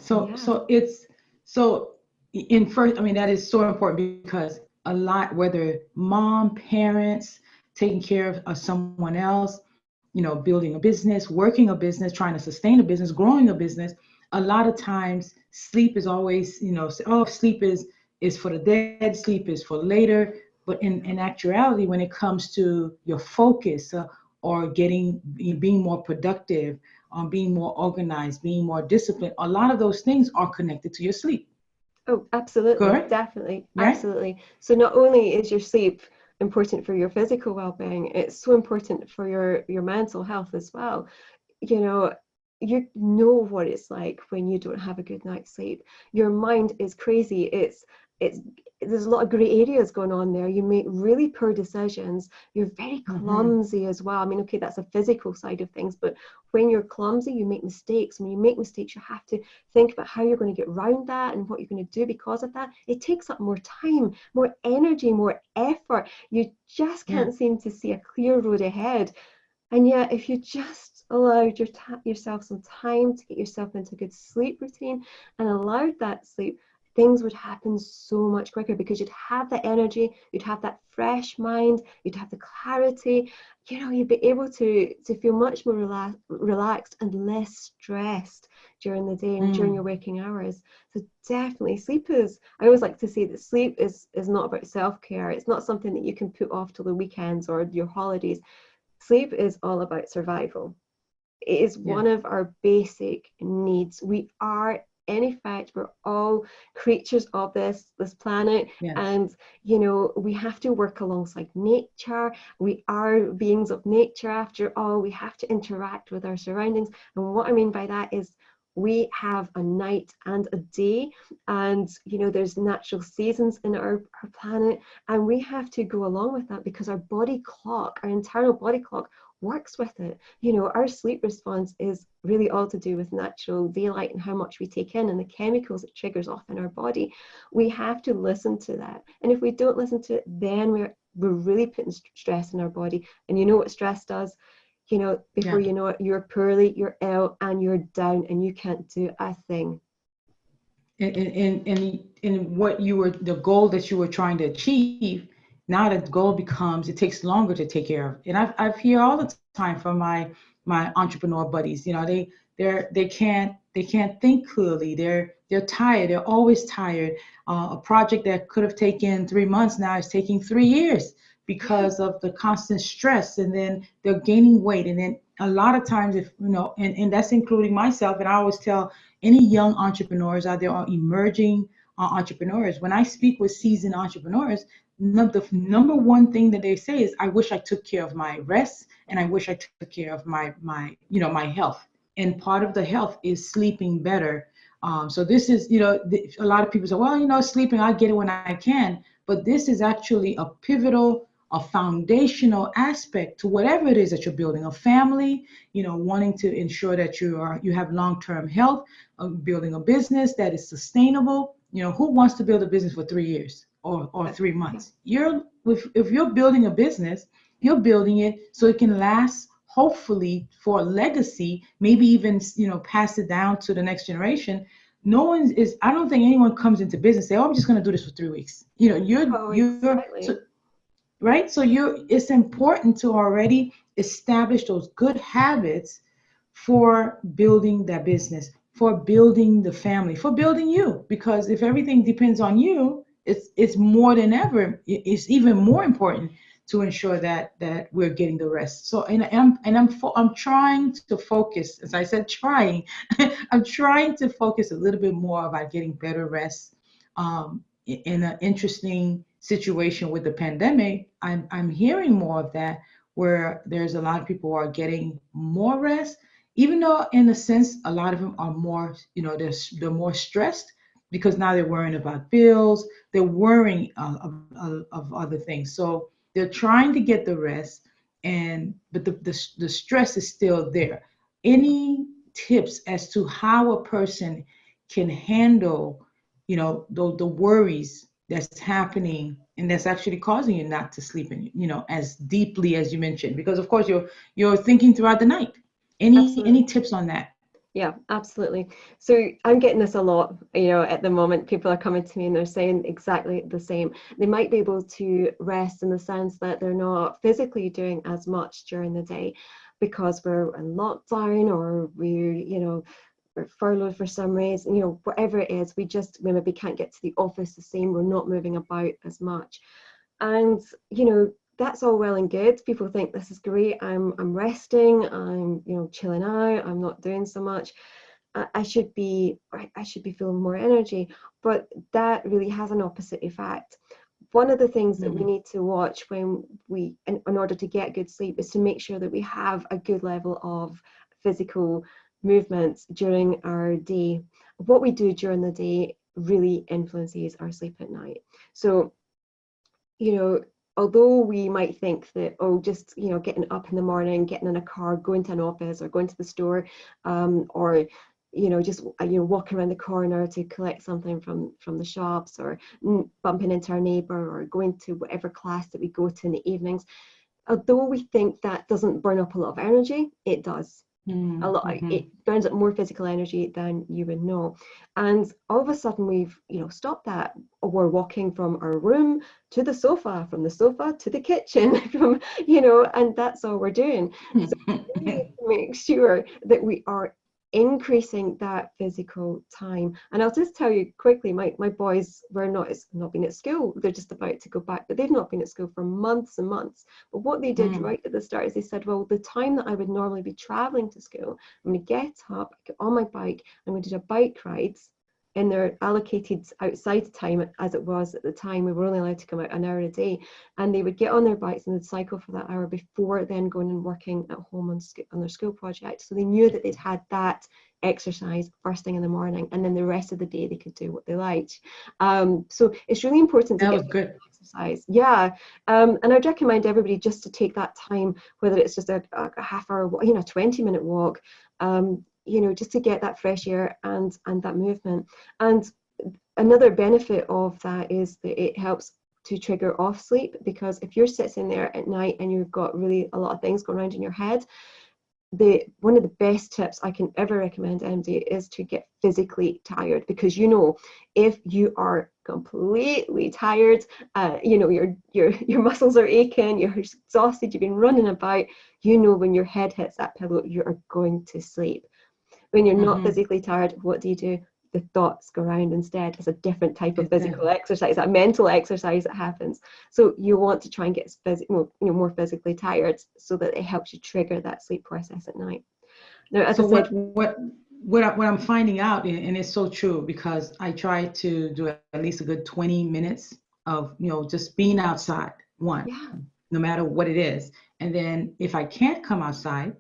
So Yeah. so it's so in first, I mean, that is so important because a lot, whether mom, parents, taking care of someone else, building a business, working a business, trying to sustain a business, growing a business, a lot of times sleep is always, oh, sleep is for the dead, sleep is for later. But in actuality, when it comes to your focus, or being more productive, being more organized, being more disciplined, a lot of those things are connected to your sleep. Oh, absolutely, Correct? definitely, Right? absolutely. So not only is your sleep important for your physical well-being, it's so important for your mental health as well. You know, you know what it's like when you don't have a good night's sleep. Your mind is crazy. It's there's a lot of gray areas going on there. You make really poor decisions. You're very Mm-hmm. clumsy as well. I mean, okay, that's a physical side of things, but when you're clumsy, you make mistakes. When you make mistakes, you have to think about how you're going to get around that and what you're going to do because of that. It takes up more time, more energy, more effort. You just Yeah. can't seem to see a clear road ahead. And yet, if you just allowed yourself some time to get yourself into a good sleep routine and allowed that sleep, things would happen so much quicker because you'd have that energy, you'd have that fresh mind, you'd have the clarity. You'd be able to feel much more relaxed and less stressed during the day and during your Mm. waking hours. So definitely, sleep is. I always like to say that sleep is not about self-care. It's not something that you can put off till the weekends or your holidays. Sleep is all about survival. It is Yeah. one of our basic needs. We are, in effect, we're all creatures of this planet, Yes. and we have to work alongside nature. We are beings of nature after all. We have to interact with our surroundings, and what I mean by that is we have a night and a day, and there's natural seasons in our planet, and we have to go along with that because our body clock, our internal body clock, works with it. Our sleep response is really all to do with natural daylight and how much we take in and the chemicals it triggers off in our body. We have to listen to that. And if we don't listen to it, then we're really putting stress in our body. And you know what stress does? Before Yeah. you know it, you're poorly, you're ill, and you're down, and you can't do a thing. And what the goal that you were trying to achieve, now the goal becomes, it takes longer to take care of. And I've hear all the time from my entrepreneur buddies, they can't think clearly. They're tired. They're always tired. A project that could have taken 3 months now is taking 3 years Yeah. because of the constant stress. And then they're gaining weight. And then a lot of times, if and that's including myself. And I always tell any young entrepreneurs out there, or emerging entrepreneurs, when I speak with seasoned entrepreneurs, the number one thing that they say is, I wish I took care of my rest, and I wish I took care of my health. And part of the health is sleeping better. So this is, a lot of people say, well, sleeping, I get it when I can. But this is actually a pivotal, a foundational aspect to whatever it is that you're building, a family, wanting to ensure that you have long-term health, building a business that is sustainable. Who wants to build a business for 3 years or three Yeah. months? If you're building a business, you're building it so it can last, hopefully for a legacy, maybe even pass it down to the next generation. No one is I don't think anyone comes into business and say, oh, I'm just going to do this for 3 weeks. Oh, You're so exactly. right. So it's important to already establish those good habits for building that business, for building the family, for building you. Because if everything depends on you, it's more than ever. It's even more important to ensure that we're getting the rest. So I'm trying to focus, as I said, trying. I'm trying to focus a little bit more about getting better rest. In an interesting situation with the pandemic, I'm hearing more of that, where there's a lot of people who are getting more rest, even though in a sense a lot of them are more, they're more stressed because now they're worrying about bills, they're worrying of other things. So they're trying to get the rest, but the stress is still there. Any tips as to how a person can handle, the worries that's happening and that's actually causing you not to sleep, and as deeply as you mentioned, because of course you're thinking throughout the night. Any Absolutely. tips on that? Yeah, absolutely. So I'm getting this a lot, at the moment. People are coming to me and they're saying exactly the same. They might be able to rest in the sense that they're not physically doing as much during the day because we're in lockdown, or we're furloughed for some reason, whatever it is, we maybe can't get to the office the same, we're not moving about as much. And that's all well and good. People think this is great. I'm resting. I'm chilling out. I'm not doing so much. I should be feeling more energy, but that really has an opposite effect. One of the things that we need to watch when in order to get good sleep, is to make sure that we have a good level of physical movements during our day. What we do during the day really influences our sleep at night. So although we might think that, just getting up in the morning, getting in a car, going to an office or going to the store, or just walking around the corner to collect something from the shops, or bumping into our neighbor, or going to whatever class that we go to in the evenings, although we think that doesn't burn up a lot of energy, it does. A lot. It burns up more physical energy than you would know. And all of a sudden we've stopped that. We're walking from our room to the sofa, from the sofa to the kitchen, from and that's all we're doing. So we need to make sure that we are increasing that physical time. And I'll just tell you quickly, my boys were not been at school. They're just about to go back, but they've not been at school for months and months. But what they did right at the start is they said, well, the time that I would normally be traveling to school, I'm going to get up, get on my bike, I'm going to do bike rides in their allocated outside time, as it was at the time. We were only allowed to come out an hour a day, and they would get on their bikes and they'd cycle for that hour before then going and working at home on their school project. So they knew that they'd had that exercise first thing in the morning, and then the rest of the day they could do what they liked. So it's really important to get good exercise. Yeah. And I'd recommend everybody just to take that time, whether it's just a half hour, 20-minute walk, just to get that fresh air and that movement. And another benefit of that is that it helps to trigger off sleep, because if you're sitting there at night and you've got really a lot of things going around in your head, one of the best tips I can ever recommend anybody is to get physically tired, because if you are completely tired, your muscles are aching, you're exhausted, you've been running about, when your head hits that pillow, you are going to sleep. When you're not physically tired, what do? The thoughts go around instead. It's a different type of physical exercise, that mental exercise that happens. So you want to try and get more physically tired, so that it helps you trigger that sleep process at night. Now, as I said, what I'm finding out, and it's so true, because I try to do at least a good 20 minutes of just being outside, no matter what it is. And then if I can't go outside,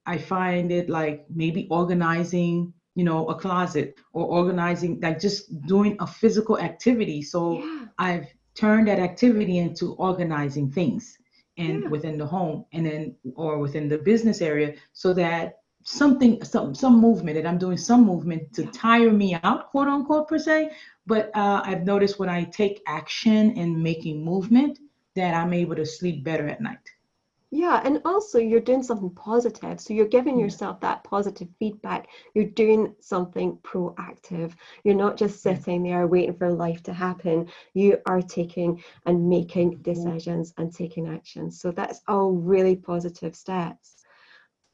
I find it like maybe organizing, a closet, or organizing, like just doing a physical activity. So I've turned that activity into organizing things and within the home, and then or within the business area, so that some movement, that I'm doing some movement to tire me out, quote unquote, per se. But I've noticed when I take action in making movement, that I'm able to sleep better at night. Yeah, and also you're doing something positive. So you're giving yourself that positive feedback. You're doing something proactive. You're not just sitting there waiting for life to happen. You are taking and making decisions and taking action. So that's all really positive steps.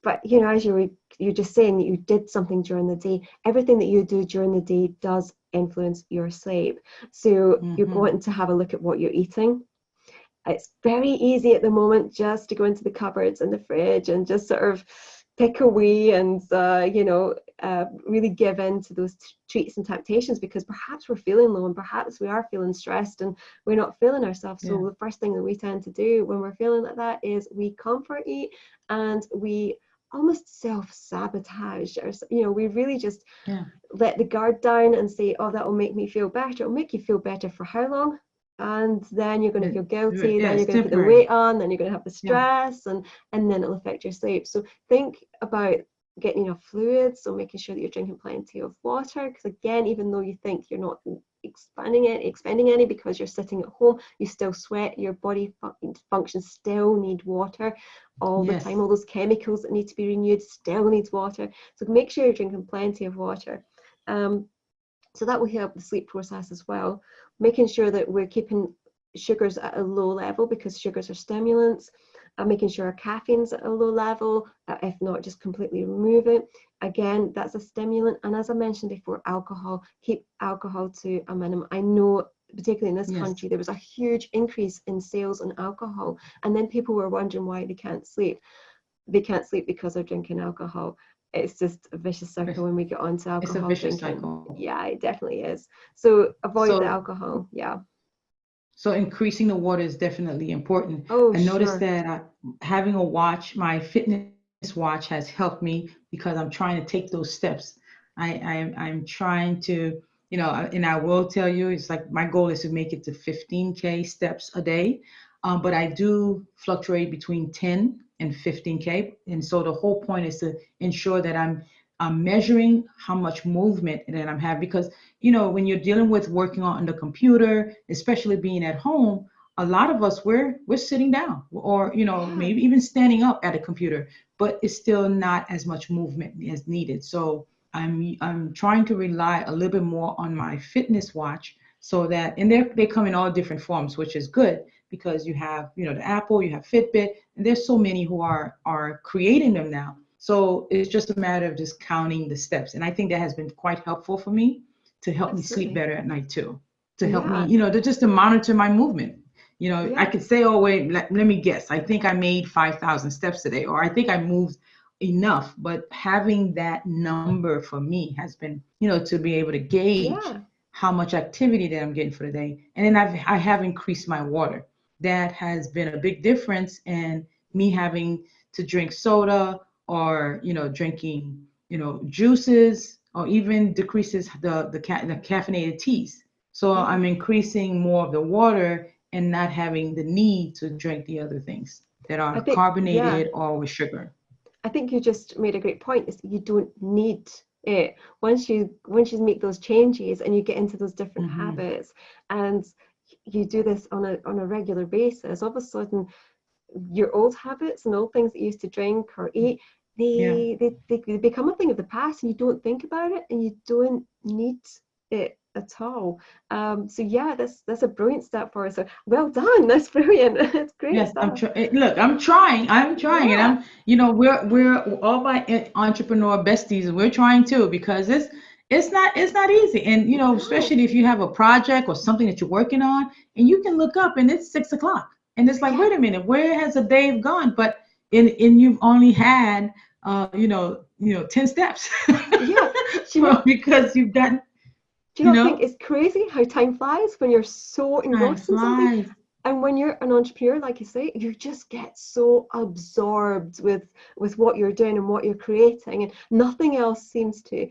But as you're just saying that you did something during the day, everything that you do during the day does influence your sleep. So you're going to have a look at what you're eating. It's very easy at the moment just to go into the cupboards and the fridge and just sort of pick away and really give in to those treats and temptations, because perhaps we're feeling low and perhaps we are feeling stressed and we're not feeling ourselves. So the first thing that we tend to do when we're feeling like that is we comfort eat, and we almost self-sabotage. We really just let the guard down and say, oh, that will make me feel better. It'll make you feel better for how long? And then you're going to feel guilty, then you're going to put the weight on, then you're going to have the stress, and then it'll affect your sleep. So think about getting enough fluids, so making sure that you're drinking plenty of water, because again, even though you think you're not expending any, because you're sitting at home, you still sweat, your body functions still need water all the time. All those chemicals that need to be renewed still needs water. So make sure you're drinking plenty of water. So that will help the sleep process as well. Making sure that we're keeping sugars at a low level, because sugars are stimulants. Making sure our caffeine's at a low level, if not, just completely remove it. Again, that's a stimulant. And as I mentioned before, alcohol, keep alcohol to a minimum. I know, particularly in this country, there was a huge increase in sales on alcohol. And then people were wondering why they can't sleep. They can't sleep because they're drinking alcohol. It's just a vicious circle when we get onto alcohol. It's a vicious drinking. cycle. Yeah, it definitely is. So avoid the alcohol. Yeah. So increasing the water is definitely important. Oh, I noticed sure. that having a watch, my fitness watch, has helped me because I'm trying to take those steps. I'm trying to, and I will tell you, it's like my goal is to make it to 15K steps a day. But I do fluctuate between 10 and 15K. And so the whole point is to ensure that I'm measuring how much movement that I'm having, because when you're dealing with working on the computer, especially being at home, a lot of us we're sitting down, or maybe even standing up at a computer, but it's still not as much movement as needed. So I'm trying to rely a little bit more on my fitness watch, so that, and they come in all different forms, which is good, because you have the Apple, you have Fitbit, and there's so many who are creating them now. So it's just a matter of just counting the steps, and I think that has been quite helpful for me to help me sleep better at night too, to help me, to monitor my movement. I could say, oh wait, let me guess, I think I made 5,000 steps today, or I think I moved enough. But having that number for me has been, to be able to gauge how much activity that I'm getting for the day. And then I have increased my water. That has been a big difference in me having to drink soda, or drinking juices, or even decreases the caffeinated teas. So I'm increasing more of the water and not having the need to drink the other things that are carbonated or with sugar. I think you just made a great point, is that you don't need it. Once you make those changes and you get into those different habits, and you do this on a regular basis, all of a sudden your old habits and old things that you used to drink or eat, they become a thing of the past, and you don't think about it, and you don't need it at all. So yeah, that's a brilliant step for us. So well done. That's brilliant. It's great. Yes, stuff. Look, I'm trying, and we're all my entrepreneur besties, and we're trying too, because it's not easy. And especially if you have a project or something that you're working on, and you can look up and it's 6 o'clock, and it's like, wait a minute, where has the day gone? But you've only had 10 steps. Because you've gotten. Do you not think it's crazy how time flies when you're so engrossed in something? And when you're an entrepreneur, like you say, you just get so absorbed with what you're doing and what you're creating, and nothing else seems to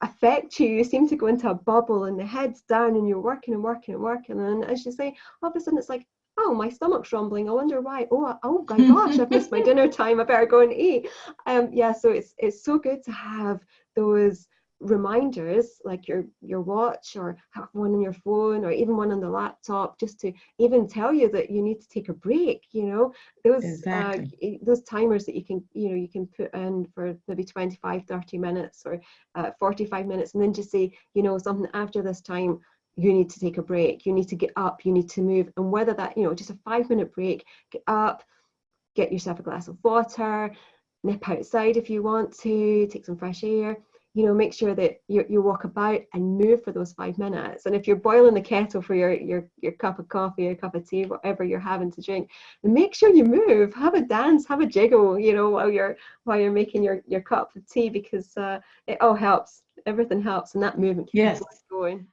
affect you. You seem to go into a bubble, and the head's down, and you're working and working and working. And as you say, all of a sudden it's like, oh, my stomach's rumbling. I wonder why. Oh my gosh, I've missed my dinner time. I better go and eat. So it's so good to have those reminders, like your watch, or have one on your phone, or even one on the laptop, just to even tell you that you need to take a break. Those timers that you can put in for maybe 25-30 minutes, or 45 minutes, and then just say, something after this time, you need to take a break, you need to get up, you need to move. And whether that, just a 5-minute break, get up, get yourself a glass of water, nip outside if you want to, take some fresh air. Make sure that you walk about and move for those 5 minutes. And if you're boiling the kettle for your cup of coffee or cup of tea, whatever you're having to drink, then make sure you move, have a dance, have a jiggle, while you're making your cup of tea, because it all helps. Everything helps, and that movement keeps going.